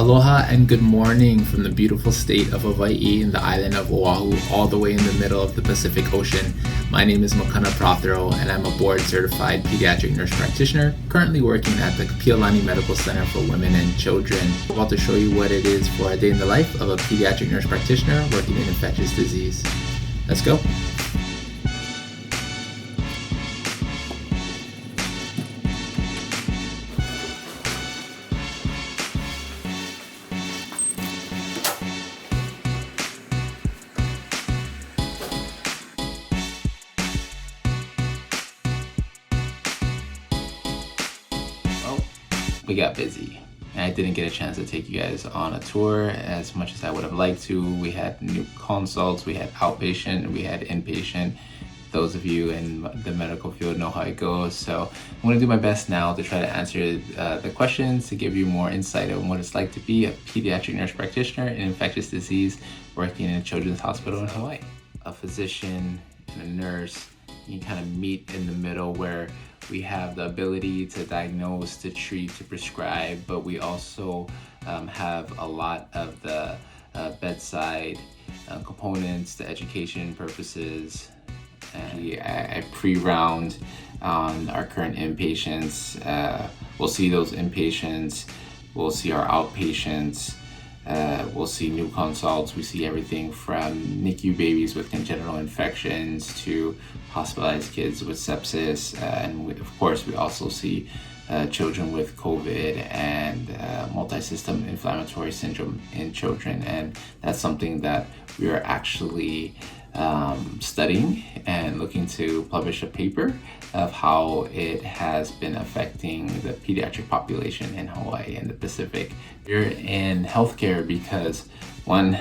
Aloha and good morning from the beautiful state of Hawaii and the island of Oahu, all the way in the middle of the Pacific Ocean. My name is Makana Prothero, and I'm a board-certified pediatric nurse practitioner, currently working at the Kapiolani Medical Center for Women and Children. I'm about to show you what it is for a day in the life of a pediatric nurse practitioner working in infectious disease. Let's go. We got busy and I didn't get a chance to take you guys on a tour as much as I would have liked to. We had new consults, we had outpatient, we had inpatient. Those of you in the medical field know how it goes, so I'm going to do my best now to try to answer the questions, to give you more insight on what it's like to be a pediatric nurse practitioner in infectious disease working in a children's hospital in Hawaii. A physician and a nurse, you kind of meet in the middle where we have the ability to diagnose, to treat, to prescribe, but we also have a lot of the bedside components, the education purposes. And I pre-round on our current inpatients. We'll see those inpatients, we'll see our outpatients, we'll see new consults. We see everything from NICU babies with congenital infections to hospitalized kids with sepsis, and of course we also see children with COVID and multi-system inflammatory syndrome in children, and that's something that we are actually studying and looking to publish a paper of how it has been affecting the pediatric population in Hawaii and the Pacific. We're in healthcare because, one,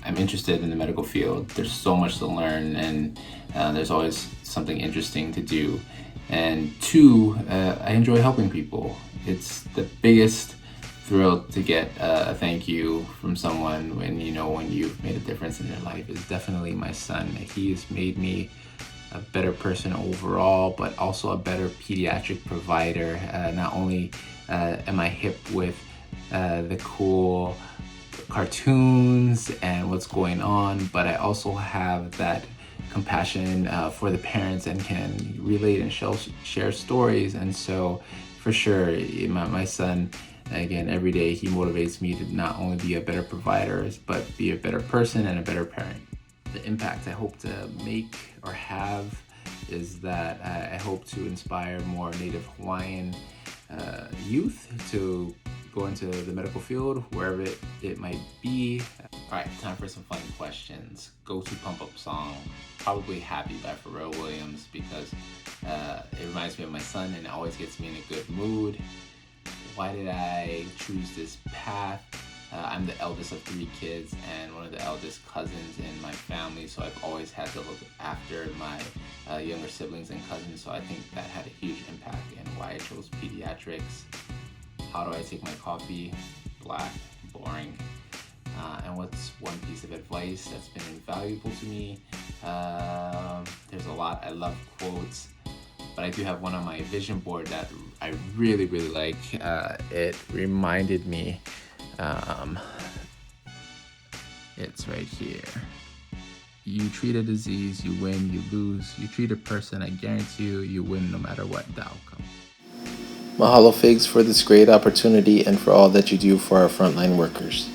I'm interested in the medical field. There's so much to learn, and there's always something interesting to do. And two, I enjoy helping people. It's the biggest thrill to get a thank you from someone when you've made a difference in their life. Is definitely my son. He has made me a better person overall, but also a better pediatric provider. Not only am I hip with the cool cartoons and what's going on, but I also have that compassion for the parents and can relate and share stories. And so for sure, my son, again, every day he motivates me to not only be a better provider, but be a better person and a better parent. The impact I hope to make or have is that I hope to inspire more Native Hawaiian youth to go into the medical field, wherever it might be. All right, time for some fun questions. Go-to pump-up song, probably Happy by Pharrell Williams, because it reminds me of my son and it always gets me in a good mood. Why did I choose this path? I'm the eldest of 3 kids and one of the eldest cousins in my family, so I've always had to look after my younger siblings and cousins, so I think that had a huge impact in why I chose pediatrics. How do I take my coffee? Black, boring. And what's one piece of advice that's been invaluable to me? There's a lot. I love quotes, but I do have one on my vision board that I really, really like. It reminded me, it's right here. You treat a disease, you win, you lose. You treat a person, I guarantee you win no matter what the outcome. Mahalo Figs for this great opportunity and for all that you do for our frontline workers.